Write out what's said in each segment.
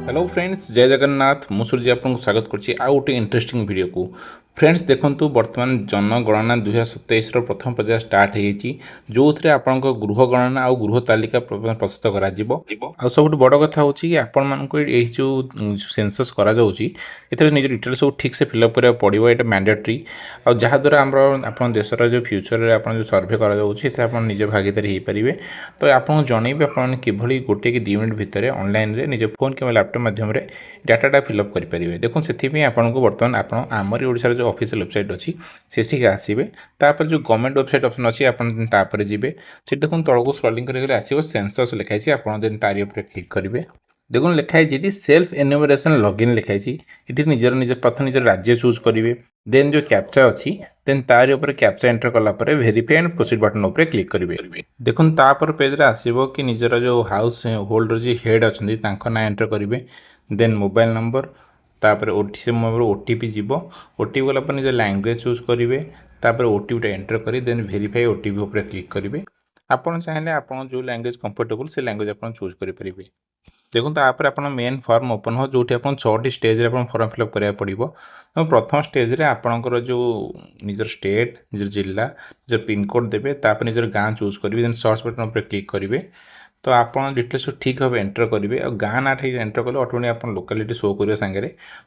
Hello friends जय जगन्नाथ मु सूर्य आपको स्वागत करछि आ गोटे इंटरेस्टिंग वीडियो को। फ्रेंड्स देखंतु वर्तमान जनगणना 2027 प्रथम पर्याय स्टार्ट होईछि जो थरे आपन गृह गणना आ गृह तालिका प्रस्तुत करा जिवो आ सब बड़ कथा होछि कि आपन मान को ए जो सेंसस करा जाउछि एथरे निज डिटेल सब ठीक से फिलअप करा पड़िबो एटा मैंडेटरी आ जहा द्वारा हमर आपन देशर जो फ्यूचर रे आपन जो सर्वे करा जाउछि एथे आपन निज भागीदारी हे परिबे। तो आपन जणैबे आपन किभली गोटे कि 2 मिनिट भितर ऑनलाइन रे निज फोन के लैपटॉप माध्यम रे डाटाटा फिलअप करेंगे। देखो से आपको बर्तमान आप आमरी ओडिशार जो ऑफिशियल वेबसाइट अच्छी से आसवे तापर जो गवर्नमेंट वेबसाइट ऑप्शन अच्छी आपरे जी से देखो तौक स्क्रॉलिंग कर आसो सेंसस लिखाई आप तारी उपर क्लिक करेंगे। देखो लिखाई सेल्फ एन्यूमरेशन लॉगिन लिखाई ये निजर निज प्रथम निजर राज्य चूज करेंगे देन जो कैप्चा अच्छी देन तारी ऊपर कैप्चा एंटर कलापर वेरीफाई एंड प्रोसीड बटन उपर क्लिक करेंगे। देखो तापर पेज रे आसीबो कि निजर जो हाउस होल्डर जी हेड अच्छा ना एंटर करेंगे देन मोबाइल नंबर तापर ओटीपी जीव ओटीपी गला निज लैंग्वेज चूज करेंगे तापर ओटीपी एंटर करी देन वेरीफाई ओटीपी उपर क्लिक करेंगे। आपन चाहिए आप जो लैंग्वेज कंफर्टेबल से लैंग्वेज आप चूज करेंगे। देखो तापर आप मेन फॉर्म ओपन हो जो 6टी स्टेज रे फॉर्म फिलअप करा पड़ो। तो प्रथम स्टेज रे आपणकर जो निजर स्टेट निजर जिला निजर पिनकोड देवे तापर निजर गाँ चूज करेंगे देन सर्च बटन उपर क्लिक करेंगे। तो आप डिटेल्स ठीक भाव एंटर करेंगे और गाँ ना ठीक एंटर कले ऑटोमेटिक आप लोकालिटी शो कर सांगे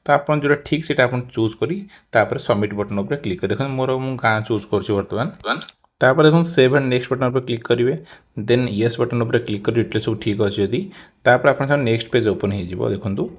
तो आप जो ठीक से चूज कर सबमिट बटन उपर क्लिक कर देखो मोर मु गाँ चूज कर बर्तमान तापर देखो सेव एंड नेक्स्ट बटन पर क्लिक करेंगे देन येस बटन उपर क्लिक कर डिटेल्स सब ठीक अच्छे जदि तापर आप नेक्स्ट पेज ओपन हो देखो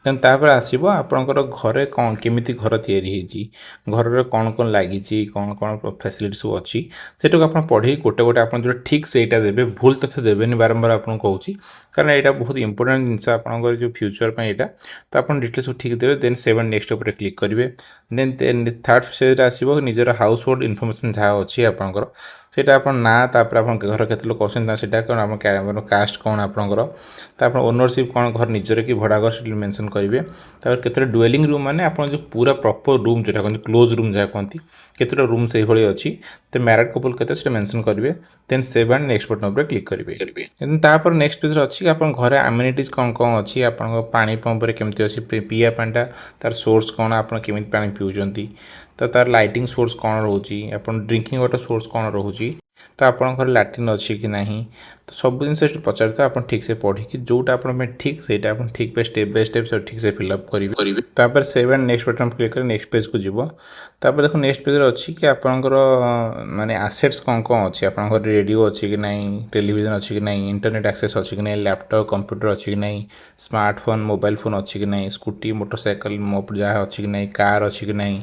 देन तापर आसो आपणकर घरे कौन केमिति घर तैयारी घर कौन कौन लगी कौन कौन फैसिलिटी सब अच्छी से आप पढ़े गोटे गोटे आप जो ठीक से देवे भूल तथ्य देवेनि बारंबार आपको कहूँ कारण यहाँ बहुत इंपोर्टेंट जिनस आप जो फ्यूचर यहाँ तो आप डिटेल्स ठीक देवे देन सेव एंड नेक्स्ट उपर क्लिक करेंगे देन थर्ड स्टेज आसो निजर हाउस होल्ड इनफर्मेशन जहाँ अच्छी आपंकर सेटा आप ना तापर आप घर के लोक अच्छा कौन कास्ट कौन आपंकर ओनरशिप कौन घर निजर कि भड़ा घर से मेंशन करेंगे केतटा डुएलिंग रूम माने आप जो पूरा प्रॉपर रूम जो कहते क्लोज रूम जहाँ कहती केतटा रूम से भाई अच्छी तो मैरिड कपल के मेंशन करेंगे then save and next button उपर क्लिक करेंगे। तापर नेक्स्ट पेज अच्छी आप घर एमिनिटीज कौन कौन अच्छी आप पानी पंप केमती अच्छी पीया पानीटा तार सोर्स कौन आप केमी पानी पिउचंती तो तार लाइटिंग सोर्स कौन रोची आप ड्रिंकिंग वाटर सोर्स कौन रोची तो आप घर लैट्रिन अच्छी कि नहीं तो सब जिन पचार आप ठीक से पढ़ी जोटा आप ठीक से आप ठीक पे स्टेप बाय स्टेप सब ठीक से फिलअप करेंगे। तापर save and next button click कर नेक्स्ट पेज को जीव तापर देखो नेक्स्ट पेज अच्छी कि आपंकर माने आसेट्स कौन कौन अच्छी आप रेडियो अच्छी कि नहीं टेलीविजन अच्छी कि नहीं इंटरनेट एक्सेस अच्छी कि नहीं लैपटॉप कंप्यूटर अच्छी कि नहीं स्मार्टफोन मोबाइल फोन अच्छी कि नहीं स्कूटी मोटरसाइकिल मोप जहाँ अच्छी कि नहीं कार अच्छी कि नहीं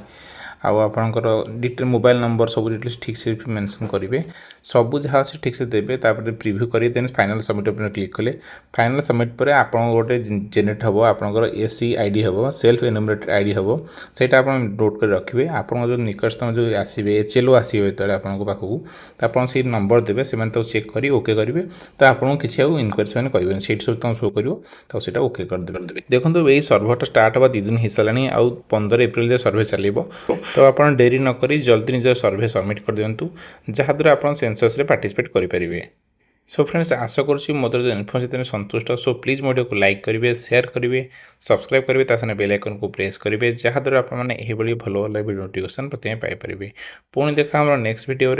आपणकर डिटेल मोबाइल नंबर सब डिटेल्स ठीक से मेंशन करेंगे सब जहाँ से ठीक से देवे तापर प्रिव्यू करेंगे देन फाइनल सबमिट पर क्लिक कले फाइनल सबमिट पर आप गोटे जेनेट हम आपंकर एससी आईडी हम सेल्फ एन्यूमरेटेड आईडी हम से आप नोट कर रखिए आप जो निकटतम जो आसवे एचएलओ आसवे जो आपको पाखक तो आप नंबर देवे से चेक कर ओके करेंगे तो आपको किसी इनक्वारी से करेंगे से सब तुम शो कर तो सीटा ओके करदे। देखो यही सर्भरटा स्टार्ट हवा 2 दिन हो सारा आउ 15 एप्रिल सर्वे चलो तो आप डेरी नक जल्दी निज सर्वे सबमिट कर दिंतु जहाँद्वारा आप सेंसस रे पार्टिसिपेट करेंगे। सो फ्रेंड्स आशा करुँच मोर जो इनफर्मेशन संतुष्ट सो प्लीज वीडियो को लाइक करेंगे शेयर करेंगे सब्सक्राइब करेंगे ताने बेल आइकन को प्रेस करेंगे जहाँद्वारा आपने भल भल वीडियो नोटिफिकेशन प्रथम पाइपर। पुणी देखा next video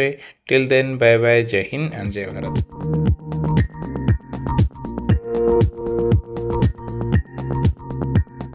till then bye bye जय हिंद एंड जय भारत।